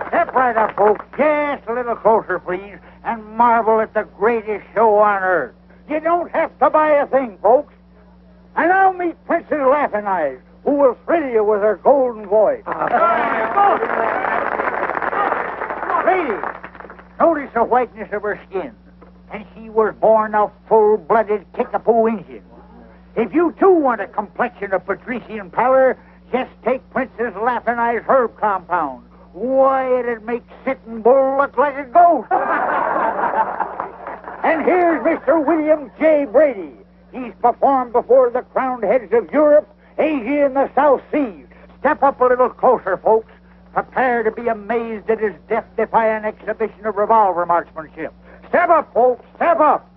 Step right up, folks. Just a little closer, please, and marvel at the greatest show on earth. You don't have to buy a thing, folks. And now meet Princess Laughing Eyes, who will thrill you with her golden voice. Ladies, notice the whiteness of her skin. And she was born a full-blooded Kickapoo Indian. If you, too, want a complexion of patrician pallor, just take Princess Laughing Eyes herb compound. Why, it'd make Sitting Bull look like a goat. And here's Mr. William J. Brady. He's performed before the crowned heads of Europe, Asia, and the South Seas. Step up a little closer, folks. Prepare to be amazed at his death-defying exhibition of revolver marksmanship. Step up, folks. Step up.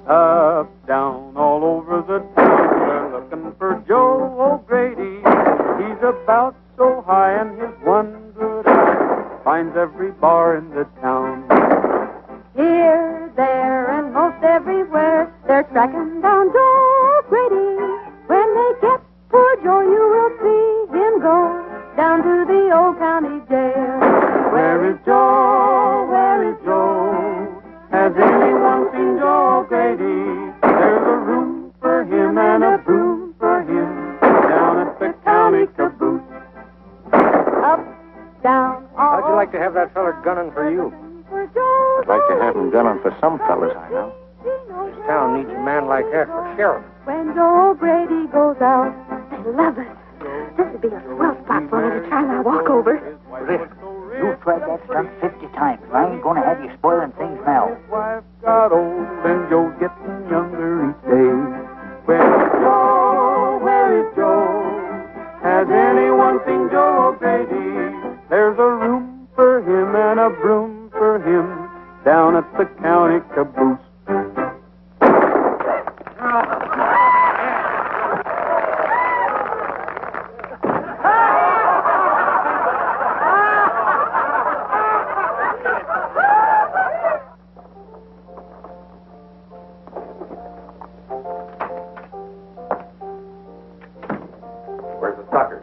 Up, down, all over the town, we're looking for Joe O'Grady. He's about so high, and his one good eye finds every bar in the town. Here, there, and most everywhere, they're tracking down Joe O'Grady. When they get poor Joe, you will see him go down to the old county jail. Where is Joe? Where is Joe? Has anyone seen Joe O'Grady? There's a room for him and a broom for him down at the county caboose. Up, down, all How'd you like to have that feller gunning for you? I'd I'd like to have him gunning for some fellas I know. This town needs a man like that for sheriff. When Joe O'Grady goes out, I love it. This would be a swell spot for me to try my walkover. Listen, you've tried that stunt 50 times, and I ain't going to have you spoiling things now. His wife got old and Joe's getting younger each day. Where is Joe? Where is Joe? Has anyone seen Joe O'Grady? There's a room for him and a broom for him down at the county caboose. Where's the sucker?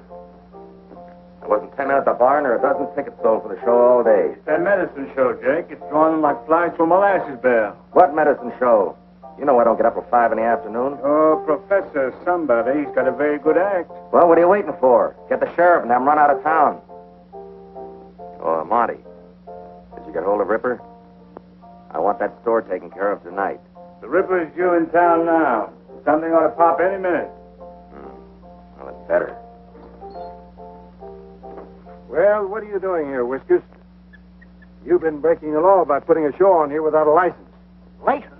There wasn't 10 men at the bar, and there are a dozen tickets sold for the show all day. It's that medicine show, Jake. It's drawing them like flies to a molasses barrel. What medicine show? You know I don't get up till 5 in the afternoon. Oh, Professor somebody. He's got a very good act. Well, what are you waiting for? Get the sheriff and have him run out of town. Oh, Monty. Did you get hold of Ripper? I want that store taken care of tonight. The Ripper's due in town now. Something ought to pop any minute. Well, it's better. Well, what are you doing here, Whiskers? You've been breaking the law by putting a show on here without a license. License?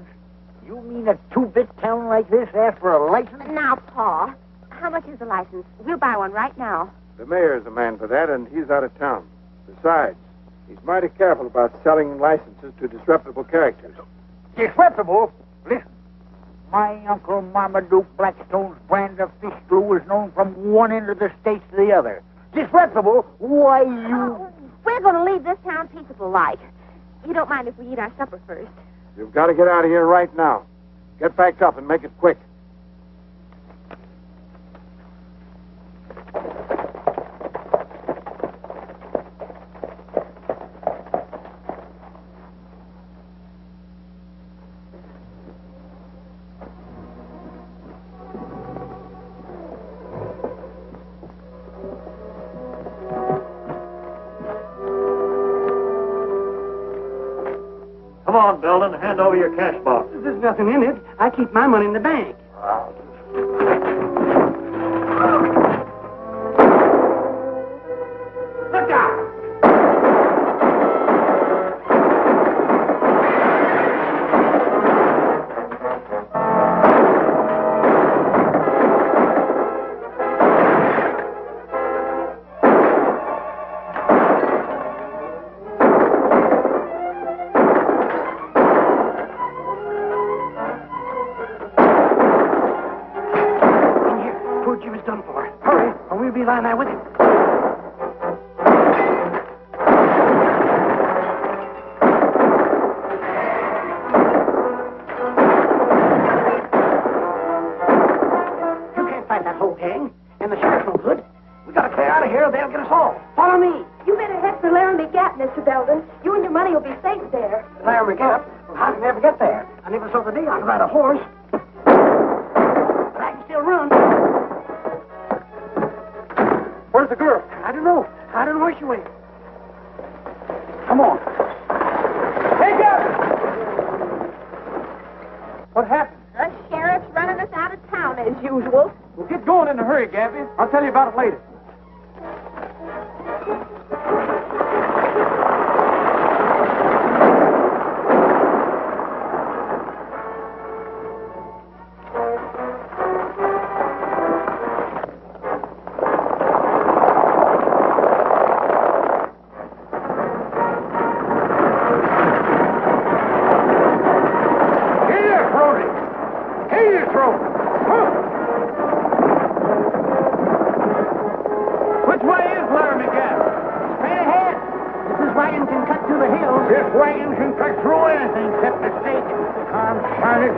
You mean a two-bit town like this asks for a license? Now, Pa, how much is the license? We'll buy one right now. The mayor's the man for that, and he's out of town. Besides, he's mighty careful about selling licenses to disreputable characters. Disreputable? Listen, my Uncle Marmaduke Blackstone's brand of fish glue is known from one end of the state to the other. Disreputable? Why, you... We're going to leave this town peaceable like. You don't mind if we eat our supper first? You've got to get out of here right now. Get packed up and make it quick. Come on, Belden. Hand over your cash box. There's nothing in it. I keep my money in the bank. Look out! Lying there with him. You can't fight that whole gang, and the sheriff's no good. We gotta clear out of here or they'll get us all. Follow Follow me. You better head for Laramie Gap, Mr. Belden. You and your money will be safe there. Laramie Gap? Well, how did I ever get there? I never saw the day I could ride a horse. But I can still run. Where's the girl? I don't know. I don't know where she went. Come on. Hey, Gabby! What happened? The sheriff's running us out of town as usual. Well, get going in a hurry, Gabby. I'll tell you about it later. This wagon can cut through anything except the stake. Confound it.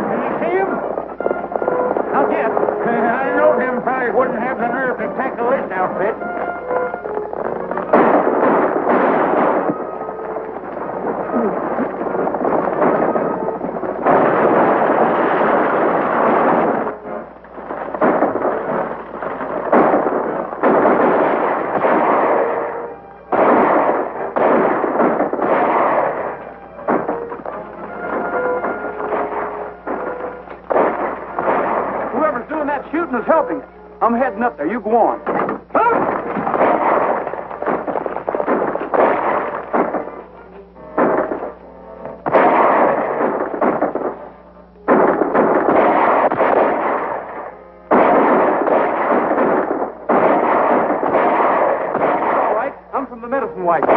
Can you see him? Not yet. I know them fellas wouldn't have the nerve to tackle this outfit. Whoever's doing that shooting is helping us. I'm heading up there. You go on. All right. I'm from the medicine wagon.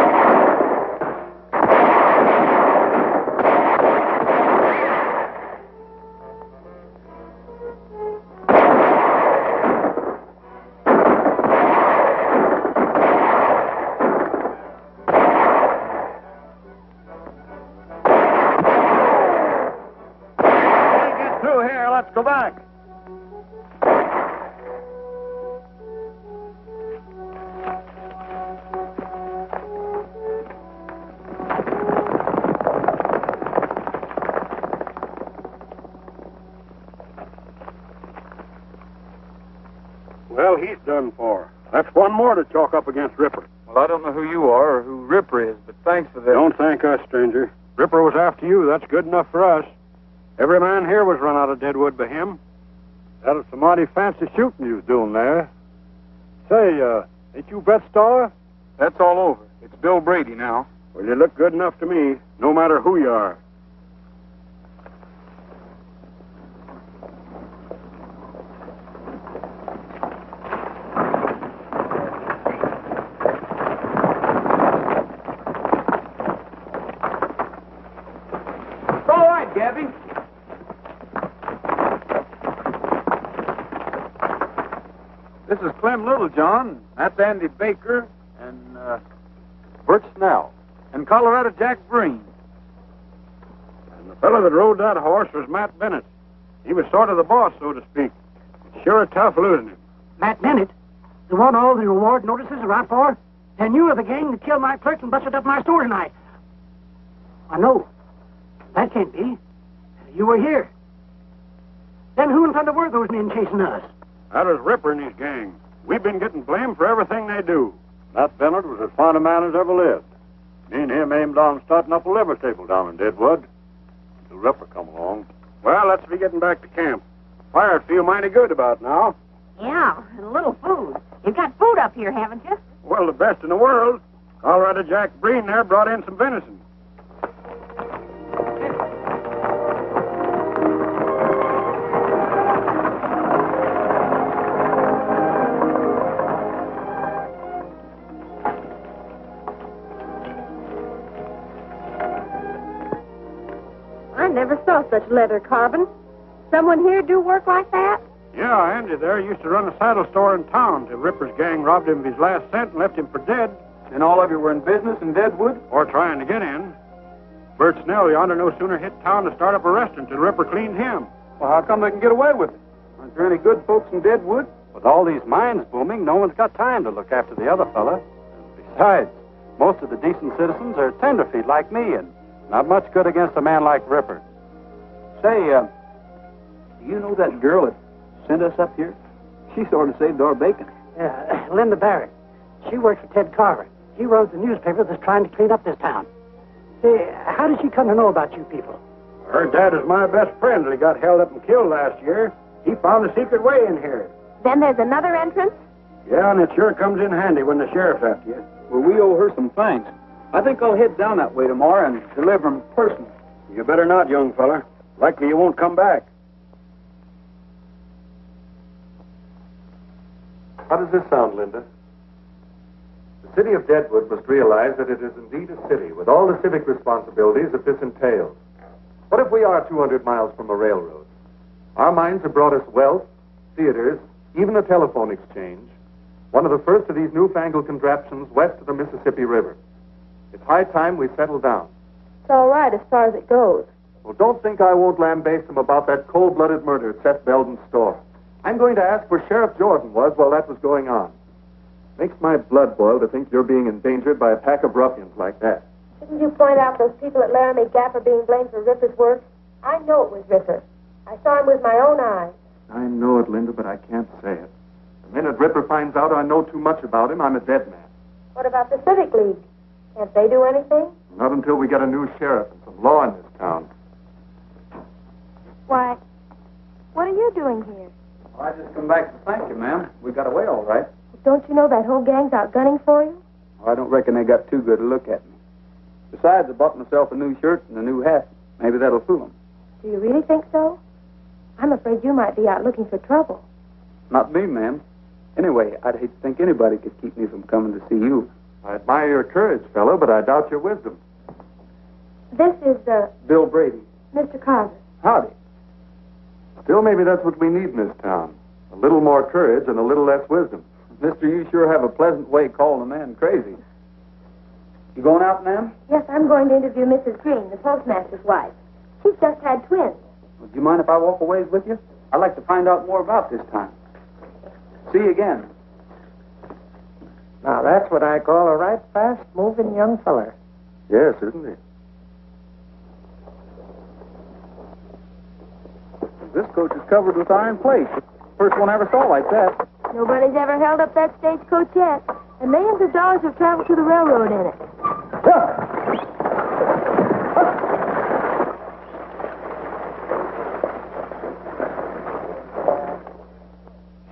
Let's go back. Well, he's done for. That's one more to chalk up against Ripper. Well, I don't know who you are or who Ripper is, but thanks for this. Don't thank us, stranger. Ripper was after you. That's good enough for us. Every man here was run out of Deadwood by him. That was some mighty fancy shooting you was doing there. Say, ain't you Bet Star? That's all over. It's Bill Brady now. Well, you look good enough to me, no matter who you are. It's all right, Gabby. This is Clem Littlejohn. That's Andy Baker and Bert Snell and Colorado Jack Green. And the fellow that rode that horse was Matt Bennett. He was sort of the boss, so to speak. Sure tough losing him. Matt Bennett, the one all the reward notices are out for? And you were the gang that killed my clerk and busted up my store tonight. I know. That can't be. You were here. Then who in thunder were those men chasing us? That was Ripper and his gang. We've been getting blamed for everything they do. Matt Bennett was as fine a man as ever lived. Me and him aimed on starting up a liver table down in Deadwood. Until Ripper come along. Well, let's be getting back to camp. Fire'd feel mighty good about now. Yeah, and a little food. You've got food up here, haven't you? Well, the best in the world. Colorado Jack Green there brought in some venison. I never saw such leather carving. Someone here do work like that? Yeah, Andy there used to run a saddle store in town till Ripper's gang robbed him of his last cent and left him for dead. And all of you were in business in Deadwood? Or trying to get in. Bert Snell yonder no sooner hit town to start up a restaurant till Ripper cleaned him. Well, how come they can get away with it? Aren't there any good folks in Deadwood? With all these mines booming, no one's got time to look after the other fella. Besides, most of the decent citizens are tenderfeet like me, and not much good against a man like Ripper. Say, do you know that girl that sent us up here? She sort of saved our bacon. Yeah, Linda Barrett. She works for Ted Carver. He runs the newspaper that's trying to clean up this town. Say, how did she come to know about you people? Her dad is my best friend that he got held up and killed last year. He found a secret way in here. Then there's another entrance? Yeah, and it sure comes in handy when the sheriff's after you. Well, we owe her some thanks. I think I'll head down that way tomorrow and deliver them personally. You better not, young fella. Likely you won't come back. How does this sound, Linda? The city of Deadwood must realize that it is indeed a city with all the civic responsibilities that this entails. What if we are 200 miles from a railroad? Our mines have brought us wealth, theaters, even a telephone exchange, one of the first of these newfangled contraptions west of the Mississippi River. It's high time we settle down. It's all right as far as it goes. Well, don't think I won't lambaste them about that cold-blooded murder at Seth Belden's store. I'm going to ask where Sheriff Jordan was while that was going on. Makes my blood boil to think you're being endangered by a pack of ruffians like that. Didn't you point out those people at Laramie Gap are being blamed for Ripper's work? I know it was Ripper. I saw him with my own eyes. I know it, Linda, but I can't say it. The minute Ripper finds out I know too much about him, I'm a dead man. What about the Civic League? Can't they do anything? Not until we get a new sheriff and some law in this town. Why, what are you doing here? Well, I just come back to thank you, ma'am. We got away all right. Don't you know that whole gang's out gunning for you? Well, I don't reckon they got too good a look at me. Besides, I bought myself a new shirt and a new hat. Maybe that'll fool them. Do you really think so? I'm afraid you might be out looking for trouble. Not me, ma'am. Anyway, I'd hate to think anybody could keep me from coming to see you. I admire your courage, fellow, but I doubt your wisdom. This is, Bill Brady. Mr. Carver. Howdy. Still, maybe that's what we need in this town. A little more courage and a little less wisdom. Mister, you sure have a pleasant way calling a man crazy. You going out, ma'am? Yes, I'm going to interview Mrs. Green, the postmaster's wife. She's just had twins. Would you mind if I walk a ways with you? I'd like to find out more about this time. See you again. Now, that's what I call a right fast-moving young feller. Yes, isn't he? This coach is covered with iron plate. First one I ever saw like that. Nobody's ever held up that stagecoach yet. And millions of dollars have traveled to the railroad in it.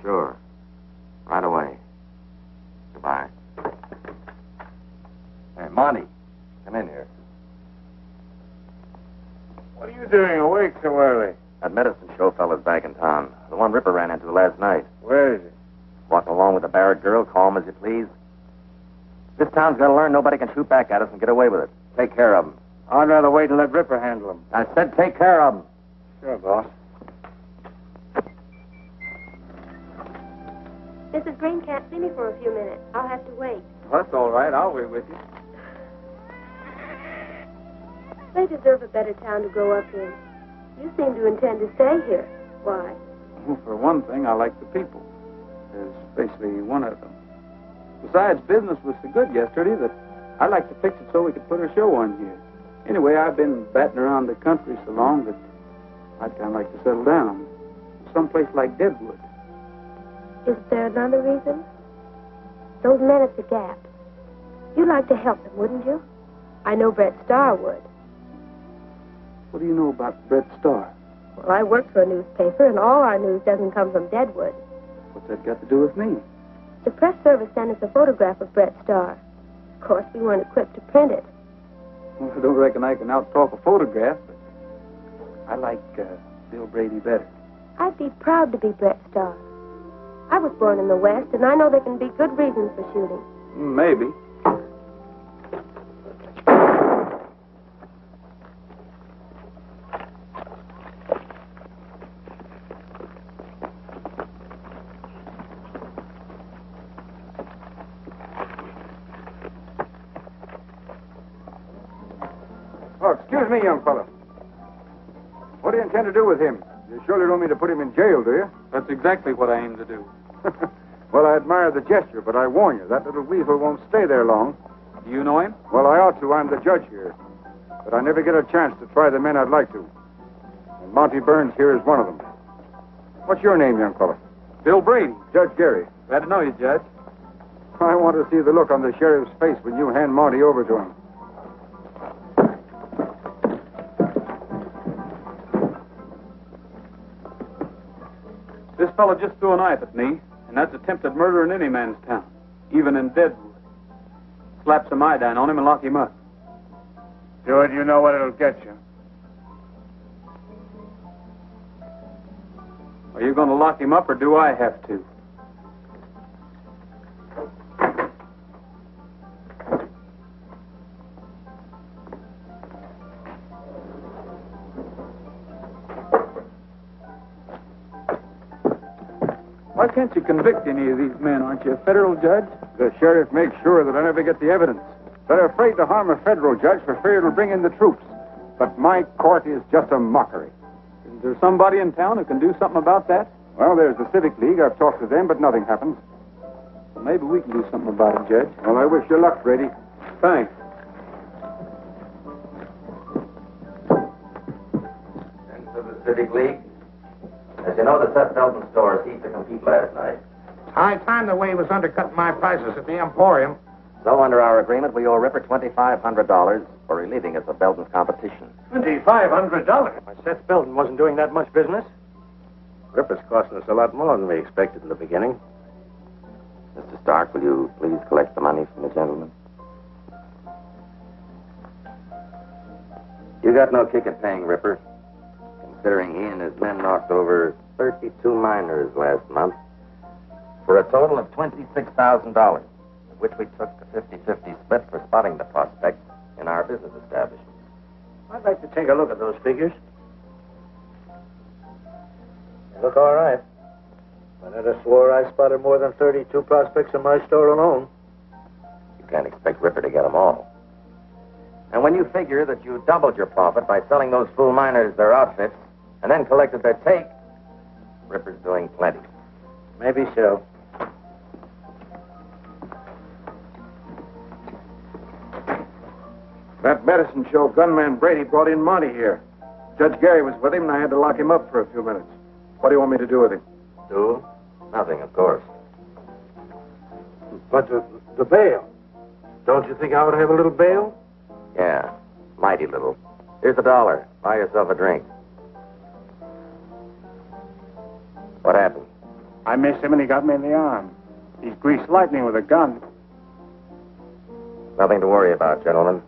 Sure. Right away. Goodbye. Hey, Monty, come in here. What are you doing awake so early? That medicine show fella's back in town. The one Ripper ran into last night. Where is he? Walking along with the Barrett girl, calm as you please. This town's got to learn nobody can shoot back at us and get away with it. Take care of him. I'd rather wait and let Ripper handle him. I said take care of him. Sure, boss. Mrs. Green can't see me for a few minutes. I'll have to wait. Well, that's all right. I'll wait with you. They deserve a better town to grow up in. You seem to intend to stay here. Why? Well, for one thing, I like the people. Especially one of them. Besides, business was so good yesterday that I'd like to fix it so we could put a show on here. Anyway, I've been batting around the country so long that I'd kind of like to settle down. Someplace like Deadwood. Is there another reason? Those men at the Gap. You'd like to help them, wouldn't you? I know Brett Starr would. What do you know about Brett Starr? Well, I work for a newspaper, and all our news doesn't come from Deadwood. What's that got to do with me? The press service sent us a photograph of Brett Starr. Of course, we weren't equipped to print it. Well, I don't reckon I can out-talk a photograph, but I like Bill Brady better. I'd be proud to be Brett Starr. I was born in the West, and I know there can be good reasons for shooting. Maybe. Oh, excuse me, young fella. What do you intend to do with him? You surely don't mean to put him in jail, do you? That's exactly what I aim to do. Well, I admire the gesture, but I warn you, that little weasel won't stay there long. Do you know him? Well, I ought to. I'm the judge here. But I never get a chance to try the men I'd like to. And Monty Burns here is one of them. What's your name, young fella? Bill Brady. Judge Gary. Glad to know you, Judge. I want to see the look on the sheriff's face when you hand Monty over to him. This fellow just threw a knife at me, and that's attempted murder in any man's town, even in Deadwood. Slap some iodine on him and lock him up. Do it, you know what it'll get you. Are you going to lock him up, or do I have to? Why can't you convict any of these men? Aren't you a federal judge? The sheriff makes sure that I never get the evidence. They're afraid to harm a federal judge for fear it'll bring in the troops. But my court is just a mockery. Is there somebody in town who can do something about that? Well, there's the Civic League. I've talked to them, but nothing happens. Well, maybe we can do something about it, Judge. Well, I wish you luck, Brady. Thanks. Into the Civic League. As you know, the Seth Belton store ceased to compete last night. I find the way he was undercutting my prices at the Emporium. So, under our agreement, we owe Ripper $2,500 for relieving us of Belton's competition. $2,500? Why, Seth Belton wasn't doing that much business. Ripper's costing us a lot more than we expected in the beginning. Mr. Stark, will you please collect the money from the gentleman? You got no kick at paying Ripper, considering he and his men knocked over 32 miners last month for a total of $26,000, of which we took a 50-50 split for spotting the prospect in our business establishment. I'd like to take a look at those figures. They look all right. But I'd have swore I spotted more than 32 prospects in my store alone. You can't expect Ripper to get them all. And when you figure that you doubled your profit by selling those fool miners their outfits and then collected their take, Ripper's doing plenty. Maybe so. That medicine show gunman Brady brought in Monty here. Judge Gary was with him, and I had to lock him up for a few minutes. What do you want me to do with him? Do? Nothing, of course. But the bail. Don't you think I ought to have a little bail? Yeah, mighty little. Here's $1. Buy yourself a drink. What happened? I missed him and he got me in the arm. He's greased lightning with a gun. Nothing to worry about, gentlemen.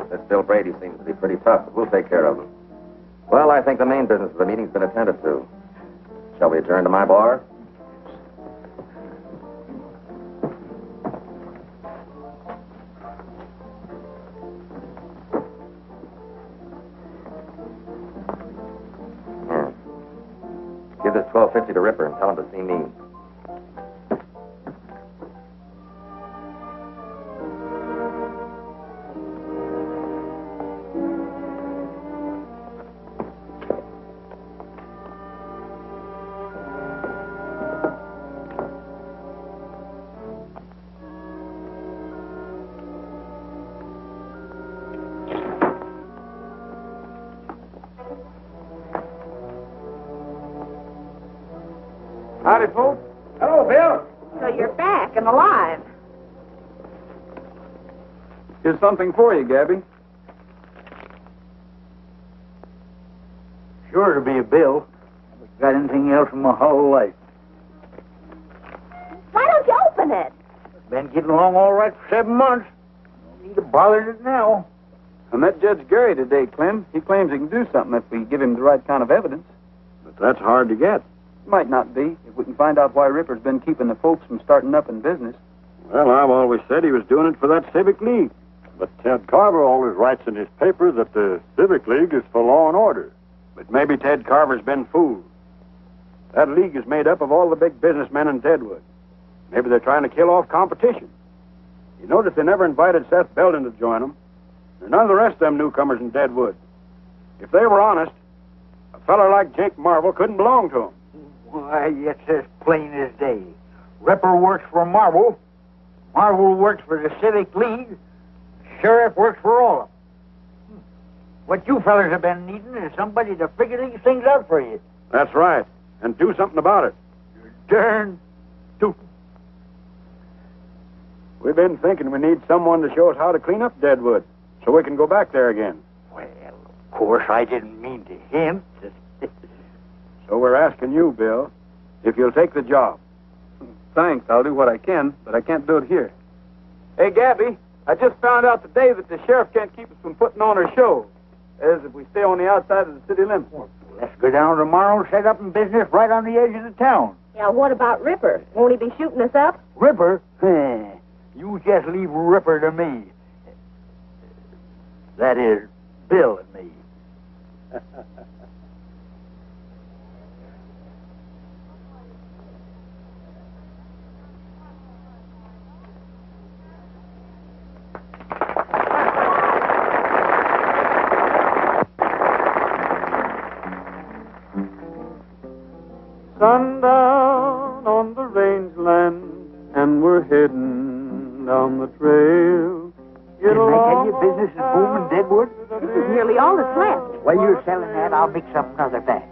This Bill Brady seems to be pretty tough, but we'll take care of him. Well, I think the main business of the meeting's been attended to. Shall we adjourn to my bar? Here. Give this $12.50 to Ripper and tell him to see me. Howdy, folks. Hello, Bill. So you're back and alive. Here's something for you, Gabby. Sure to be a bill. Haven't got anything else in my whole life. Why don't you open it? Been getting along all right for 7 months. No need to bother it now. I met Judge Gary today, Clem. He claims he can do something if we give him the right kind of evidence. But that's hard to get. Might not be, if we can find out why Ripper's been keeping the folks from starting up in business. Well, I've always said he was doing it for that Civic League. But Ted Carver always writes in his paper that the Civic League is for law and order. But maybe Ted Carver's been fooled. That league is made up of all the big businessmen in Deadwood. Maybe they're trying to kill off competition. You notice they never invited Seth Belton to join them. And none of the rest of them newcomers in Deadwood. If they were honest, a feller like Jake Marvel couldn't belong to them. Why, it's as plain as day. Ripper works for Marvel. Marvel works for the Civic League. Sheriff works for all of them. What you fellers have been needing is somebody to figure these things out for you. That's right. And do something about it. Darn tootin'. We've been thinking we need someone to show us how to clean up Deadwood so we can go back there again. Well, of course, I didn't mean to hint. So we're asking you, Bill, if you'll take the job. Thanks, I'll do what I can, but I can't do it here. Hey, Gabby, I just found out today that the sheriff can't keep us from putting on our show. That is, if we stay on the outside of the city limits. Let's go down tomorrow and set up in business right on the edge of the town. Yeah, what about Ripper? Won't he be shooting us up? Ripper? You just leave Ripper to me. That is, Bill and me. Sundown on the rangeland, and we're heading down the trail. Didn't I tell you business is booming Deadwood? This is nearly all that's left. While you're selling that, I'll mix up another batch.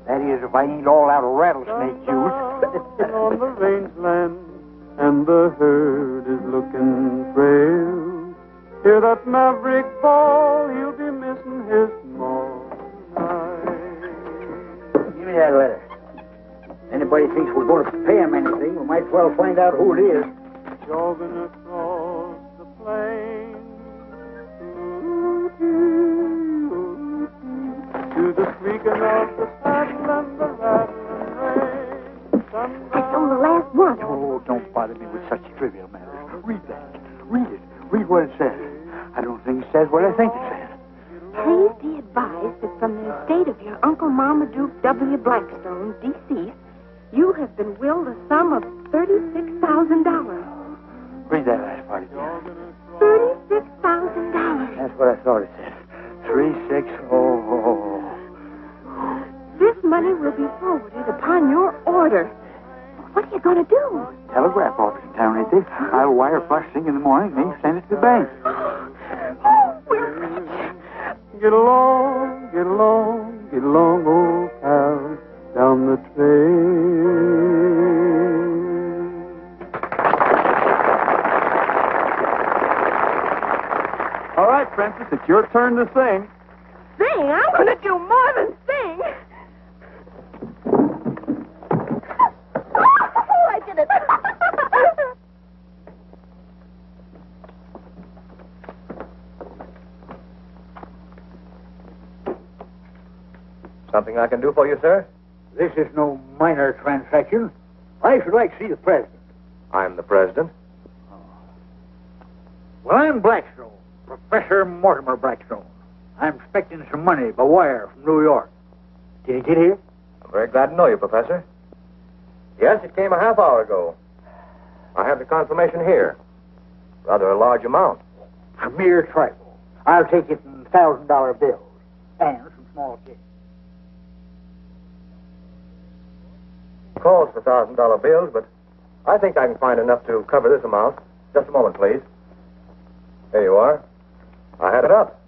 That is, if I ain't all out of rattlesnake juice. On the rangeland, and the herd is looking frail. Hear that maverick bawl, he'll be missing his maw tonight. Give me that letter. Anybody thinks we're going to pay him anything, we might as well find out who it is. Jogging across the plain to the squeaking of the saddle and the rattling rein. It's on the last one. Oh, don't bother me with such trivial matters. Read that. Read it. Read what it says. I don't think it says what I think it says. Please be advised that from the estate of your Uncle Marmaduke W. Blackstone, deceased, you have been willed a sum of $36,000. Read that last part again. $36,000. That's what I thought it said. 3600. This money will be forwarded upon your order. What are you going to do? Telegraph office in town, ain't they? I'll wire first thing in the morning, then send it to the bank. Oh, we're rich. Get along, get along, get along, old pal, down the trail. All right, Princess, it's your turn to sing. Sing? I'm going to do more than sing. Oh, I did it. Something I can do for you, sir? This is no minor transaction. I should like to see the president. I'm the president. Well, I'm Blackstone, Professor Mortimer Blackstone. I'm expecting some money by wire from New York. Did it get here? I'm very glad to know you, Professor. Yes, it came a half hour ago. I have the confirmation here. Rather a large amount. A mere trifle. I'll take it in $1,000 bills and some small change. Calls for $1,000 bills, but I think I can find enough to cover this amount. Just a moment, please. Here you are. I had it up.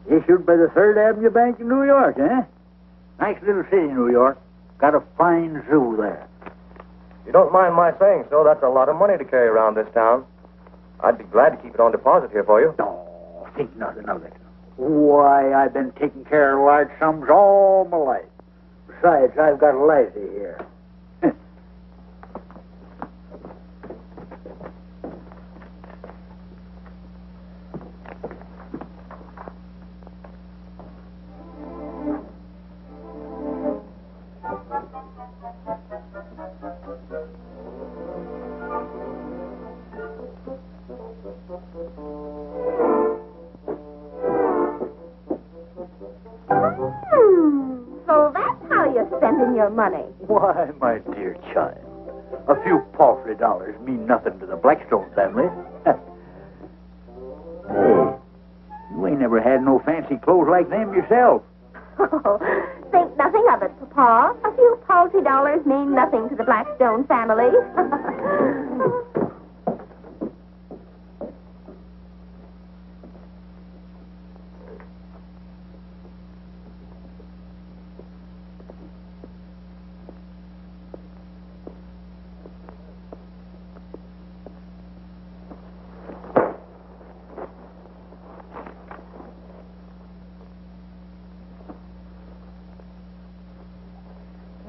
Issued by the Third Avenue Bank in New York, eh? Nice little city, New York. Got a fine zoo there. You don't mind my saying so, that's a lot of money to carry around this town. I'd be glad to keep it on deposit here for you. No, think nothing of it. Why, I've been taking care of large sums all my life. Besides, I've got a lassie here. So that's how you're spending your money. Why, my dear child, a few paltry dollars mean nothing to the Blackstone family. Hey, you ain't never had no fancy clothes like them yourself. Oh, think nothing of it, Papa. A few paltry dollars mean nothing to the Blackstone family.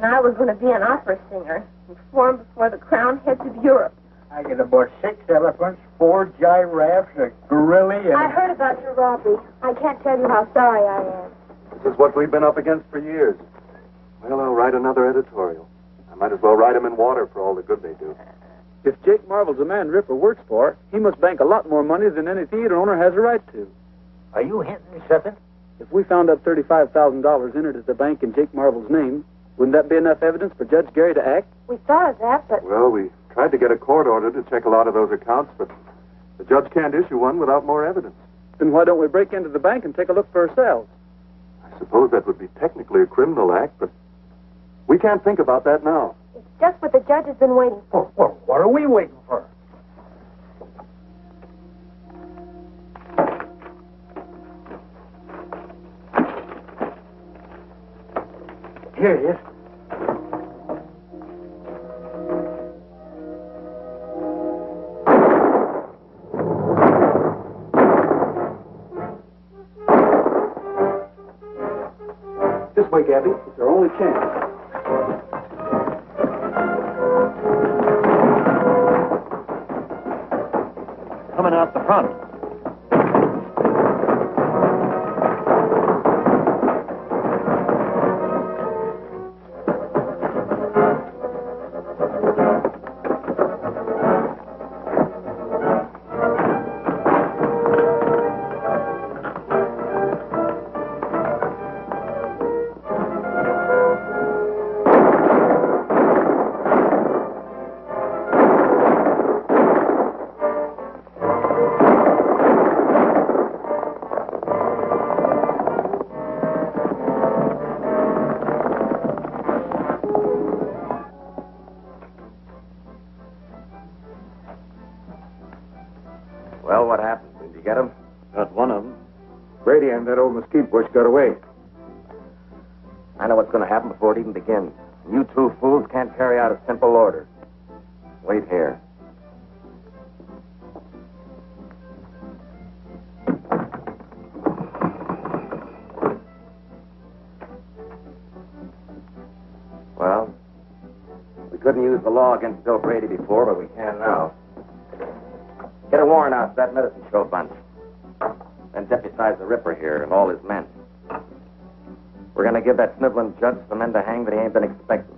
And I was going to be an opera singer and perform before the crowned heads of Europe. I get about 6 elephants, 4 giraffes, a gorilla, and... I heard about your robbery. I can't tell you how sorry I am. This is what we've been up against for years. Well, I'll write another editorial. I might as well write them in water for all the good they do. If Jake Marvel's a man Ripper works for, he must bank a lot more money than any theater owner has a right to. Are you hinting me something? If we found out $35,000 entered at the bank in Jake Marvel's name, wouldn't that be enough evidence for Judge Gary to act? We thought of that, but... Well, we tried to get a court order to check a lot of those accounts, but the judge can't issue one without more evidence. Then why don't we break into the bank and take a look for ourselves? I suppose that would be technically a criminal act, but we can't think about that now. It's just what the judge has been waiting for. Well, what are we waiting for? Here it is. This way, Gabby. It's our only chance. Coming out the front. Well, what happened? Did you get him? Got one of them. Brady and that old mesquite bush got away. I know what's going to happen before it even begins. You two fools can't carry out a simple order. Wait here. Well, we couldn't use the law against Bill Brady before, but we can now. Get a warrant out for that medicine show bunch. Then deputize the Ripper here and all his men. We're going to give that sniveling judge some men to hang that he ain't been expecting.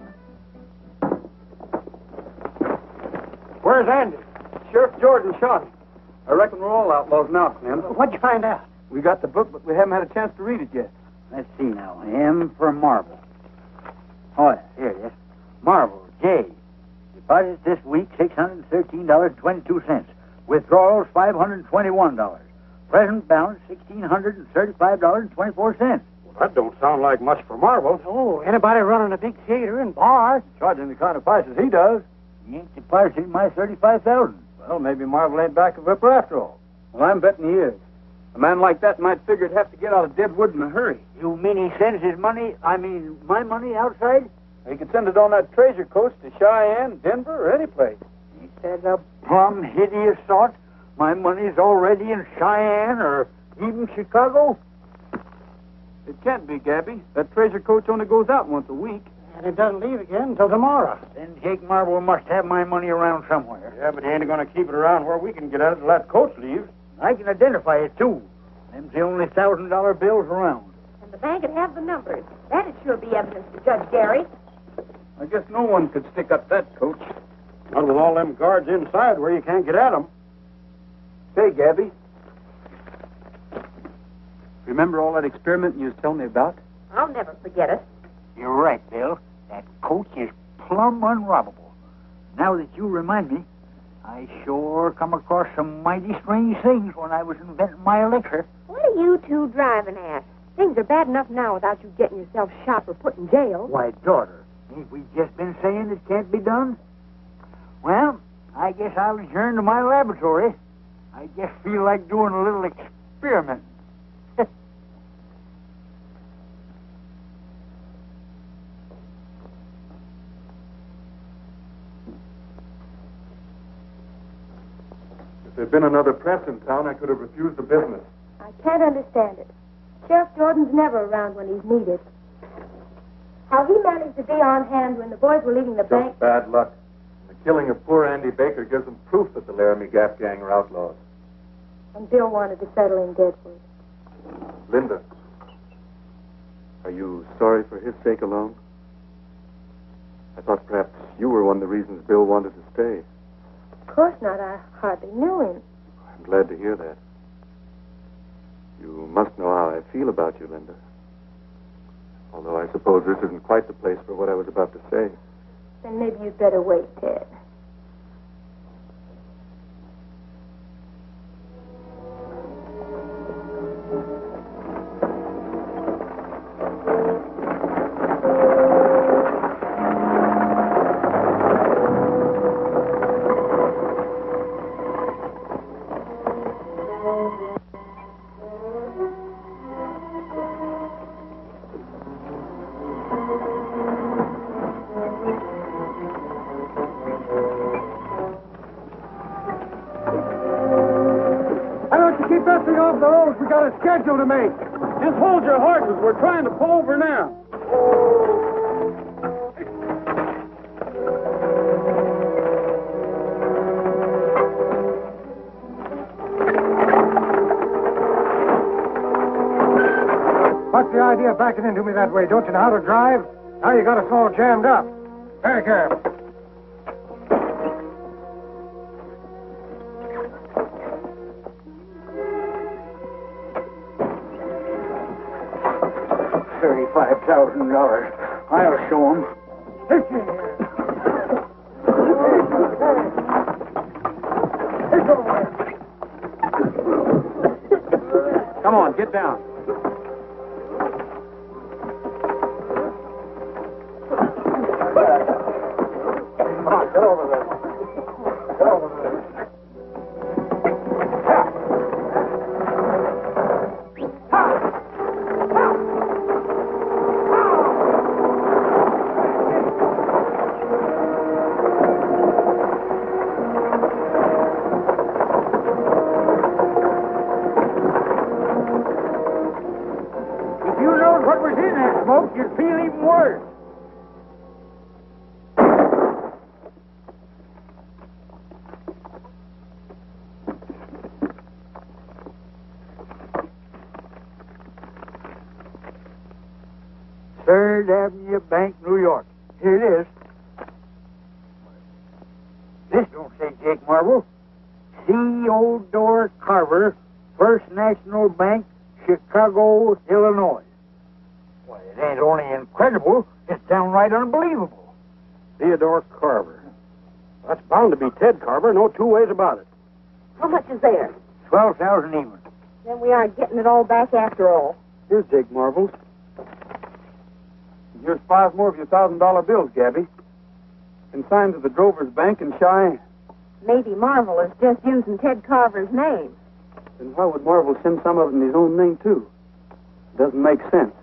Where's Andy? Sheriff Jordan shot him. I reckon we're all outlaws now, Clint. What'd you find out? We got the book, but we haven't had a chance to read it yet. Let's see now. M for Marble. Oh, yeah, here it is. Marble, J. Deposits this week, $613.22. Withdrawals, $521. Present balance, $1,635.24. Well, that don't sound like much for Marvel. Oh, anybody running a big theater and bar? Charging the kind of prices he does. He ain't deposited my $35,000. Well, maybe Marvel ain't back of Ripper after all. Well, I'm betting he is. A man like that might figure he'd have to get out of Deadwood in a hurry. You mean he sends his money, my money outside? He could send it on that treasure coast to Cheyenne, Denver, or any place. Ain't that a plumb hideous thought? My money's already in Cheyenne or even Chicago? It can't be, Gabby. That treasure coach only goes out once a week. And it doesn't leave again until tomorrow. Then Jake Marble must have my money around somewhere. Yeah, but he ain't going to keep it around where we can get at it till that coach leaves. I can identify it, too. Them's the only $1,000 bills around. And the bank would have the numbers. That'd sure be evidence to Judge Gary. I guess no one could stick up that coach. Not with all them guards inside where you can't get at them. Say, Gabby. Remember all that experiment you was telling me about? I'll never forget it. You're right, Bill. That coach is plumb unrobbable. Now that you remind me, I sure come across some mighty strange things when I was inventing my elixir. What are you two driving at? Things are bad enough now without you getting yourself shot or put in jail. Why, daughter, ain't we just been saying it can't be done? Well, I guess I'll adjourn to my laboratory. I just feel like doing a little experiment. If there'd been another press in town, I could have refused the business. I can't understand it. Sheriff Jordan's never around when he's needed. How he managed to be on hand when the boys were leaving the bank. Just bad luck. The killing of poor Andy Baker gives them proof that the Laramie Gap gang are outlaws. And Bill wanted to settle in Deadwood. Linda, are you sorry for his sake alone? I thought perhaps you were one of the reasons Bill wanted to stay. Of course not. I hardly knew him. I'm glad to hear that. You must know how I feel about you, Linda. Although I suppose this isn't quite the place for what I was about to say. Then maybe you'd better wait, Ted. Off the roads, we got a schedule to make. Just hold your horses. We're trying to pull over now. What's the idea of backing into me that way? Don't you know how to drive? Now you got us all jammed up. Very good. $35,000. I'll show him. Come on, get down. Come on, get over there. Get over there. You'd feel even worse. Third Avenue Bank, New York. Here it is. This don't say Jake Marvel. C. Odor Carver, First National Bank, Chicago, Illinois. Why, it ain't only incredible, it's downright unbelievable. Theodore Carver. That's bound to be Ted Carver, no two ways about it. How much is there? 12,000 even. Then we aren't getting it all back after all. Here's Jake Marvel's. Here's 5 more of your $1,000 bills, Gabby. And signed to the Drover's Bank in Cheyenne. Maybe Marvel is just using Ted Carver's name. Then why would Marvel send some of it in his own name, too? Doesn't make sense.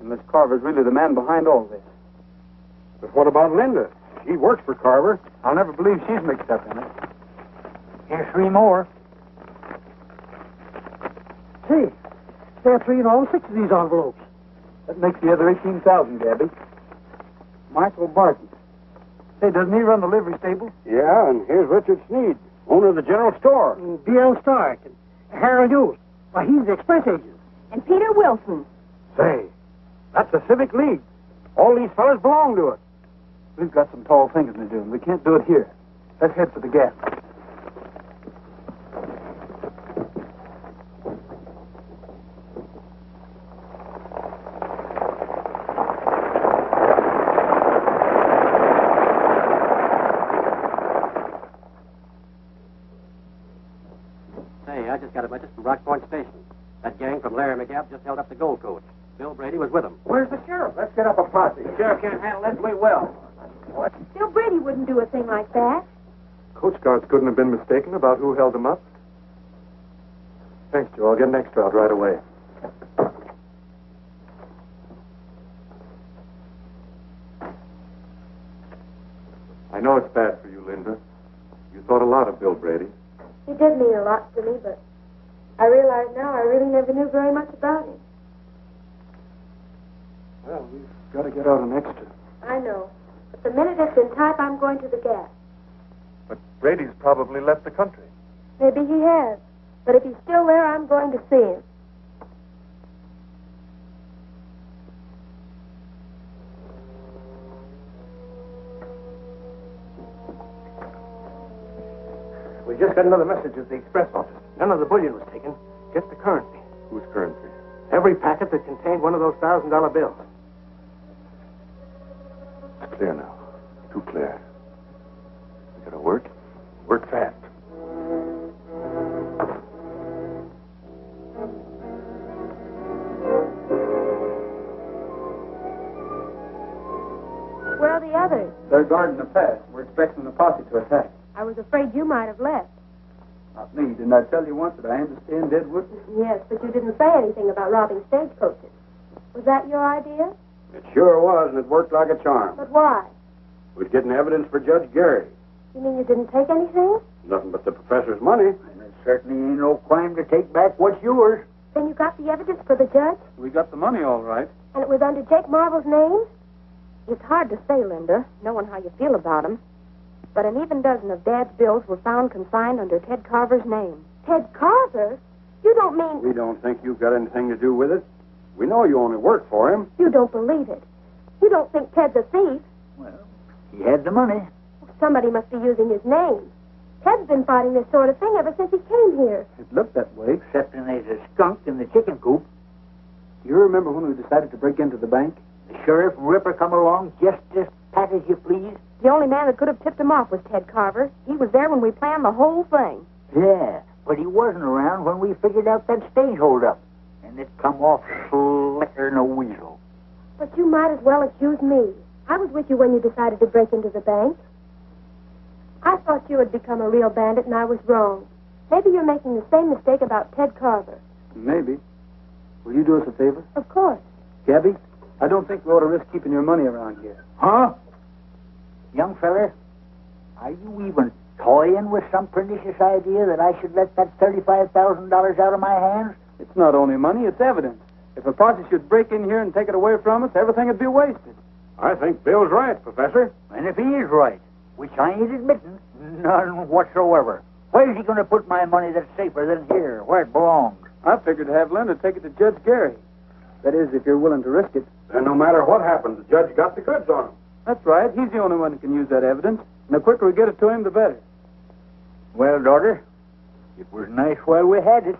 Unless Carver's really the man behind all this. But what about Linda? She works for Carver. I'll never believe she's mixed up in it. Here's 3 more. Say, there are 3 in all 6 of these envelopes. That makes the other 18,000, Gabby. Michael Barton. Say, doesn't he run the livery stable? Yeah, and here's Richard Sneed, owner of the general store. B.L. Stark and Harold Hughes. Why, he's the express agent. And Peter Wilson. Say, that's the Civic League. All these fellas belong to it. We've got some tall thinking to do, and we can't do it here. Let's head for the Gap. just got a message from Rock Point Station. That gang from Larry McGabb just held up the gold coach. Bill Brady was with them. Where's the sheriff? Let's get up a posse. The sheriff can't handle this. We will. What? Bill Brady wouldn't do a thing like that. Coast guards couldn't have been mistaken about who held them up. Thanks, Joe. I'll get an extra out right away. I know it's bad for you, Linda. You thought a lot of Bill Brady. He did mean a lot to me, but I realize now I really never knew very much about him. Well, we've got to get out an extra. I know. But the minute it's in type, I'm going to the Gap. But Brady's probably left the country. Maybe he has. But if he's still there, I'm going to see him. We just got another message at the express office. None of the bullion was taken, just the currency. Whose currency? Every packet that contained one of those $1,000 bills. It's clear now. Too clear. We gotta work. Work fast. Where are the others? They're guarding the pass. We're expecting the posse to attack. I was afraid you might have left. Not me. Didn't I tell you once that I aim to stay in Deadwood? Yes, but you didn't say anything about robbing stagecoaches. Was that your idea? It sure was, and it worked like a charm. But why? We're getting evidence for Judge Gary. You mean you didn't take anything? Nothing but the professor's money. And there certainly ain't no crime to take back what's yours. Then you got the evidence for the judge? We got the money all right. And it was under Jake Marvel's name? It's hard to say, Linda, knowing how you feel about him. But an even dozen of Dad's bills were found consigned under Ted Carver's name. Ted Carver? You don't mean... We don't think you've got anything to do with it. We know you only work for him. You don't believe it. You don't think Ted's a thief. Well, he had the money. Somebody must be using his name. Ted's been fighting this sort of thing ever since he came here. It looked that way. Excepting there's a skunk in the chicken coop. You remember when we decided to break into the bank? The sheriff and Ripper come along just as pat as you please. The only man that could have tipped him off was Ted Carver. He was there when we planned the whole thing. Yeah, but he wasn't around when we figured out that stage holdup. And it come off slicker than a weasel. But you might as well accuse me. I was with you when you decided to break into the bank. I thought you had become a real bandit, and I was wrong. Maybe you're making the same mistake about Ted Carver. Maybe. Will you do us a favor? Of course. Gabby, I don't think we ought to risk keeping your money around here. Huh? Young feller, are you even toying with some pernicious idea that I should let that $35,000 out of my hands? It's not only money, it's evidence. If a posse should break in here and take it away from us, everything would be wasted. I think Bill's right, Professor. And if he is right, which I ain't admitting, none whatsoever, where's he going to put my money that's safer than here, where it belongs? I figured to have Linda take it to Judge Gary. That is, if you're willing to risk it. And no matter what happens, the judge got the goods on him. That's right. He's the only one who can use that evidence. And the quicker we get it to him, the better. Well, daughter, it was nice while we had it.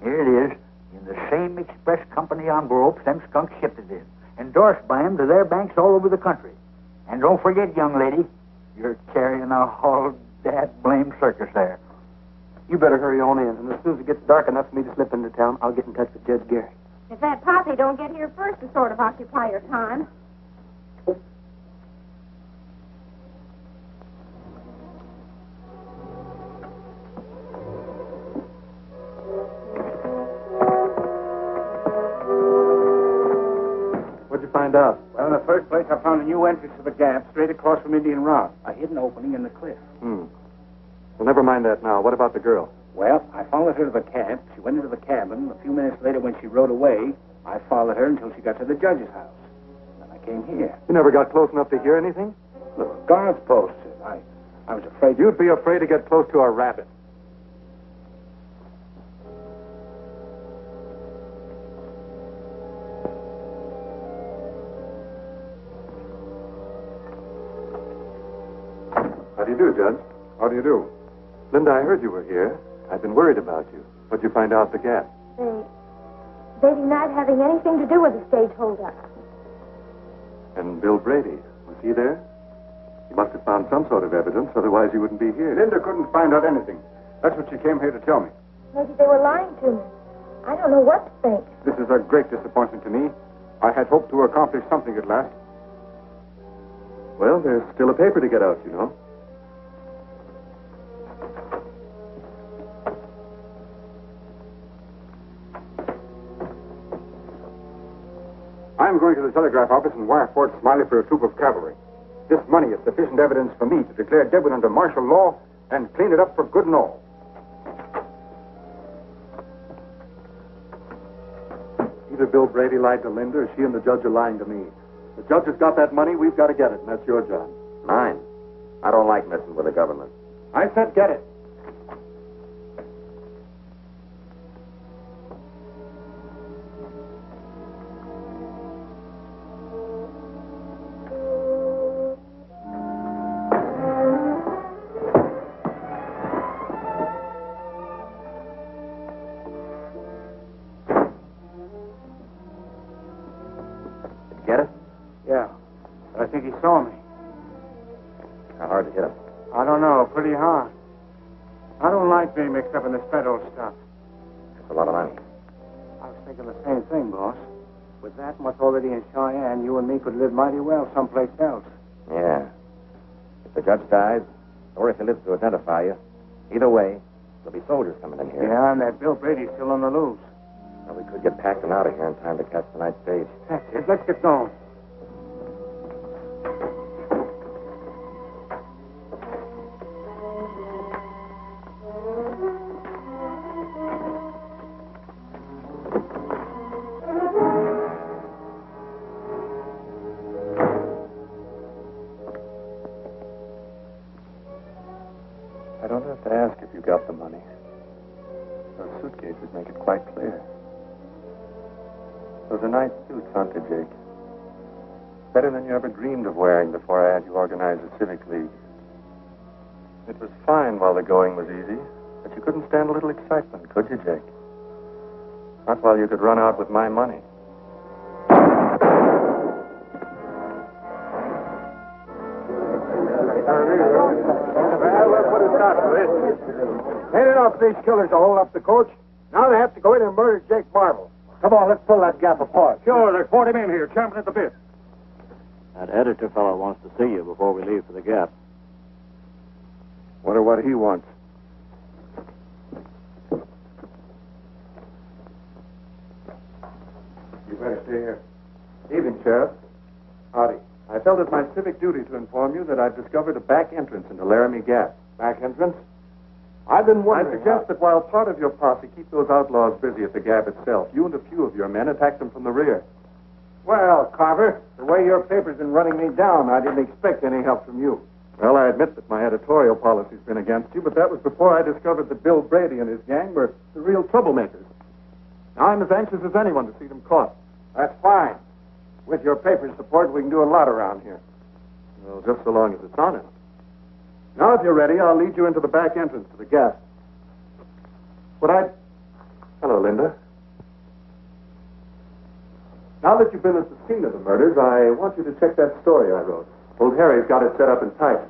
Here it is, in the same express company envelopes them skunks shipped it in, endorsed by them to their banks all over the country. And don't forget, young lady, you're carrying a whole that blame circus there. You better hurry on in, and as soon as it gets dark enough for me to slip into town, I'll get in touch with Judge Gary. If that posse don't get here first to sort of occupy your time. What'd you find out? Well, in the first place, I found a new entrance to the Gap straight across from Indian Rock. A hidden opening in the cliff. Well, never mind that now. What about the girl? Well, I followed her to the cab. She went into the cabin. A few minutes later, when she rode away, I followed her until she got to the judge's house. Then I came here. You never got close enough to hear anything? Look, guards posted. I was afraid... You'd be afraid to get close to a rabbit. How do you do, Judge? How do you do? Linda, I heard you were here. I've been worried about you. What'd you find out at the Gap? They denied having anything to do with the stage holdup. And Bill Brady, was he there? He must have found some sort of evidence, otherwise he wouldn't be here. Linda couldn't find out anything. That's what she came here to tell me. Maybe they were lying to me. I don't know what to think. This is a great disappointment to me. I had hoped to accomplish something at last. Well, there's still a paper to get out, you know. I'm going to the telegraph office and wire Fort Smiley for a troop of cavalry. This money is sufficient evidence for me to declare Deadwood under martial law and clean it up for good and all. Either Bill Brady lied to Linda or she and the judge are lying to me. The judge has got that money, we've got to get it, and that's your job. Mine. I don't like messing with the government. I said get it. Get it? Yeah. I think he saw me. How hard to hit him? I don't know. Pretty hard. I don't like being mixed up in this federal stuff. That's a lot of money. I was thinking the same thing, boss. With that much already in Cheyenne, you and me could live mighty well someplace else. Yeah. If the judge dies, or if he lives to identify you, either way, there'll be soldiers coming in here. Yeah, and that Bill Brady's still on the loose. Well, we could get packed and out of here in time to catch tonight's stage. That's it. Let's get going. I don't have to ask if you got the money. Those suitcases make it quite clear. Those are nice suits, aren't they, Jake? Better than you ever dreamed of wearing before I had you organize a civic league. It was fine while the going was easy, but you couldn't stand a little excitement, could you, Jake? Not while you could run out with my money. Well, let's put a stop to this. Ain't enough these killers to hold up the coach. Now they have to go in and murder Jake Marble. Come on, let's pull that gap apart. Sure, there's 40 men here, champing at the bit. That editor fellow wants to see you before we leave for the Gap. Wonder what he wants. You better stay here. Evening, Sheriff. Howdy. I felt it my civic duty to inform you that I've discovered a back entrance into Laramie Gap. Back entrance? I've been wondering. I suggest that while part of your posse keep those outlaws busy at the Gap itself, you and a few of your men attack them from the rear. Well, Carver, the way your paper's been running me down, I didn't expect any help from you. Well, I admit that my editorial policy's been against you, but that was before I discovered that Bill Brady and his gang were the real troublemakers. Now I'm as anxious as anyone to see them caught. That's fine. With your paper's support, we can do a lot around here. Well, just so long as it's honest. Now, if you're ready, I'll lead you into the back entrance to the Gap. Hello, Linda. Now that you've been at the scene of the murders, I want you to check that story I wrote. Old Harry's got it set up in type.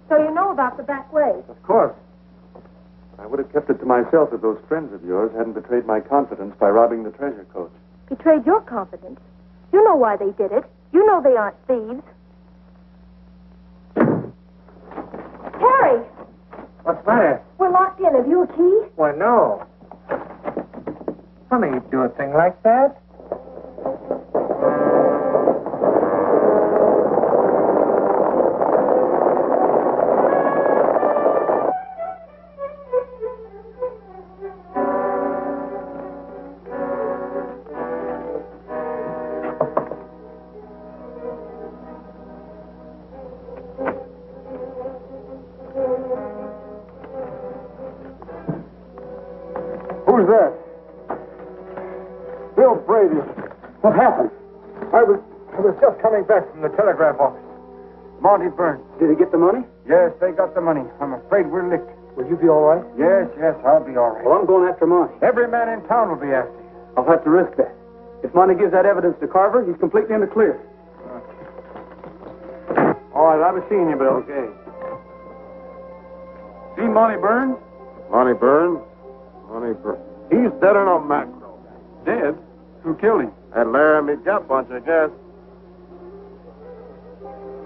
So you know about the back way? Of course. I would have kept it to myself if those friends of yours hadn't betrayed my confidence by robbing the treasure coach. Betrayed your confidence. You know why they did it. You know they aren't thieves. Harry! What's the matter? We're locked in. Have you a key? Why, no. Funny you'd do a thing like that. Who's that? Bill Brady. What happened? I was just coming back from the telegraph office. Monty Burns. Did he get the money? Yes, they got the money. I'm afraid we're licked. Will you be all right? Yes, I'll be all right. Well, I'm going after Monty. Every man in town will be after you. I'll have to risk that. If Monty gives that evidence to Carver, he's completely in the clear. All right, I'll be seeing you, Bill. Okay. See Monty Burns? Monty Burns? He's dead on a macro. Dead? Who killed him? That Laramie Gap bunch, I guess.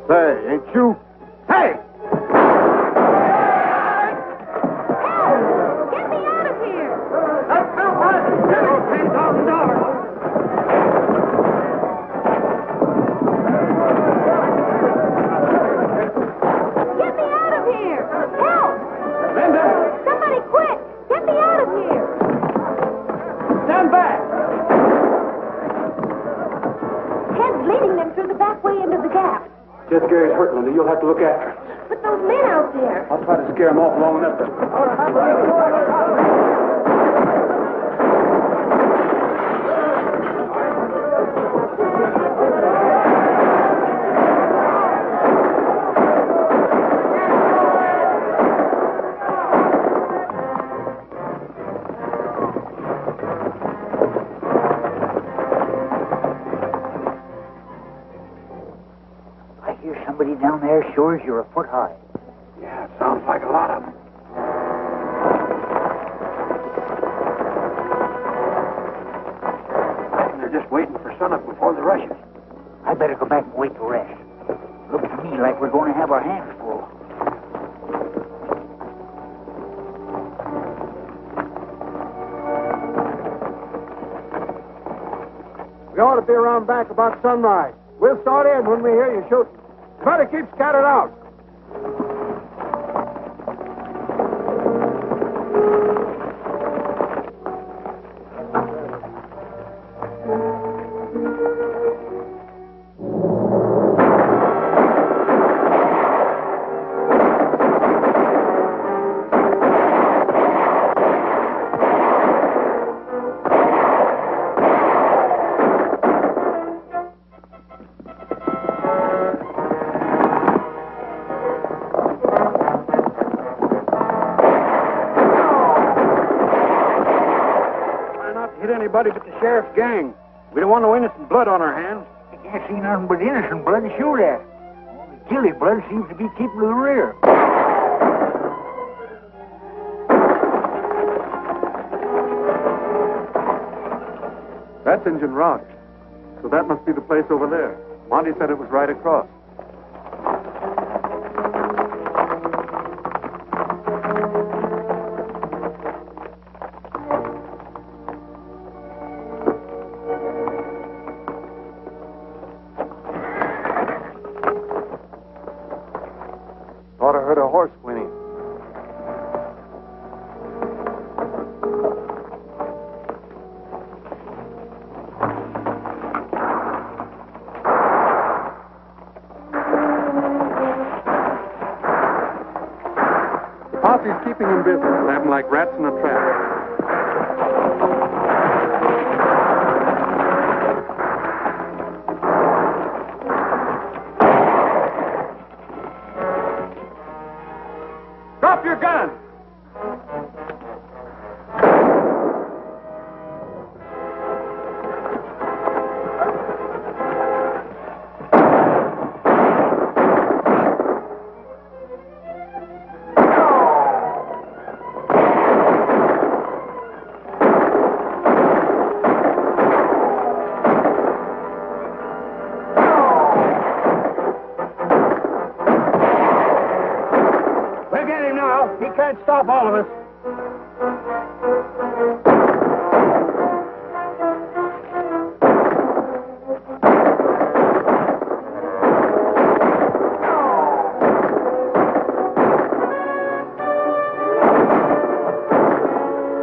Say, ain't you... Hey! Get me out of here! That's Bill Brady! Give him $10,000! Get me out of here! Help! Linda! Somebody quick! Get me out of here! Stand back! Ted's leading them through the back way into the gap. Just Gary's hurt, Linda. You'll have to look after him. But those men out there... I'll try to scare him off long enough to... I hear somebody down there sure as you're a foot high. Yeah, it sounds like a lot of them. I think they're just waiting for sunup before the rushes. I better go back and wait to rest. Looks to me like we're going to have our hands full. We ought to be around back about sunrise. We'll start in when we hear you shooting. Better keep scattered out. Anybody but the sheriff's gang. We don't want no innocent blood on our hands. I can't see nothing but innocent blood to shoot at. Only guilty blood seems to be keeping to the rear. That's Injun Rock. So that must be the place over there. Monty said it was right across. Thought I heard a horse whinny. Posse's keeping him busy. They'll have him like rats in a trap. Drop your gun! We'll get him now. He can't stop all of us.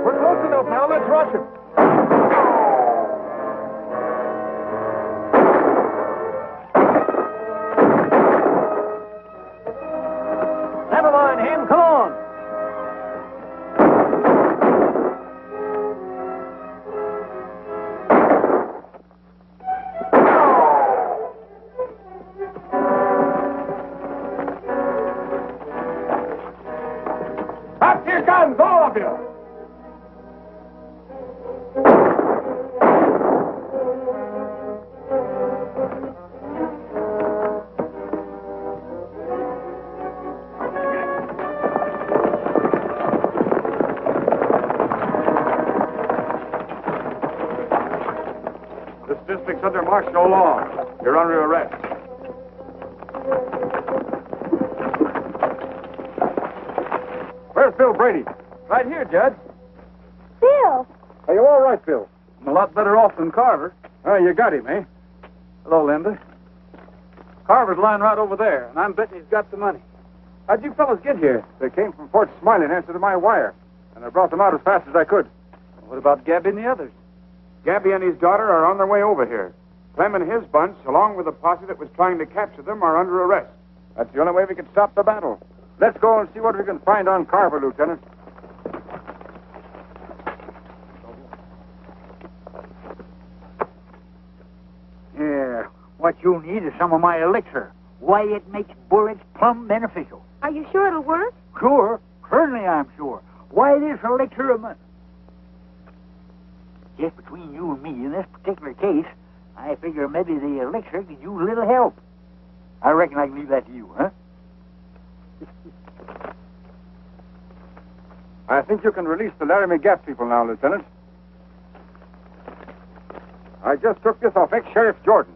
We're close enough now. Let's rush him. Never mind him. Come on. Up to your guns, all of you. March no law. You're under arrest. Where's Bill Brady? Right here, Judge. Bill! Are you all right, Bill? I'm a lot better off than Carver. Oh, you got him, eh? Hello, Linda. Carver's lying right over there, and I'm betting he's got the money. How'd you fellas get here? They came from Fort Smiley in answer to my wire, and I brought them out as fast as I could. What about Gabby and the others? Gabby and his daughter are on their way over here. Clem and his bunch, along with the posse that was trying to capture them, are under arrest. That's the only way we can stop the battle. Let's go and see what we can find on Carver, Lieutenant. Yeah, what you'll need is some of my elixir. Why, it makes bullets plumb beneficial. Are you sure it'll work? Sure, certainly I'm sure. Why, this elixir of mine... Just between you and me, in this particular case, I figure maybe the elixir could use a little help. I reckon I can leave that to you, huh? I think you can release the Laramie Gap people now, Lieutenant. I just took this off ex-Sheriff Jordan,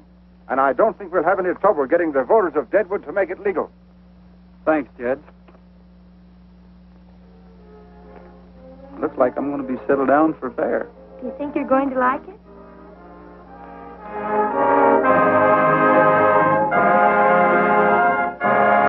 and I don't think we'll have any trouble getting the voters of Deadwood to make it legal. Thanks, Judge. Looks like I'm going to be settled down for fair. Do you think you're going to like it?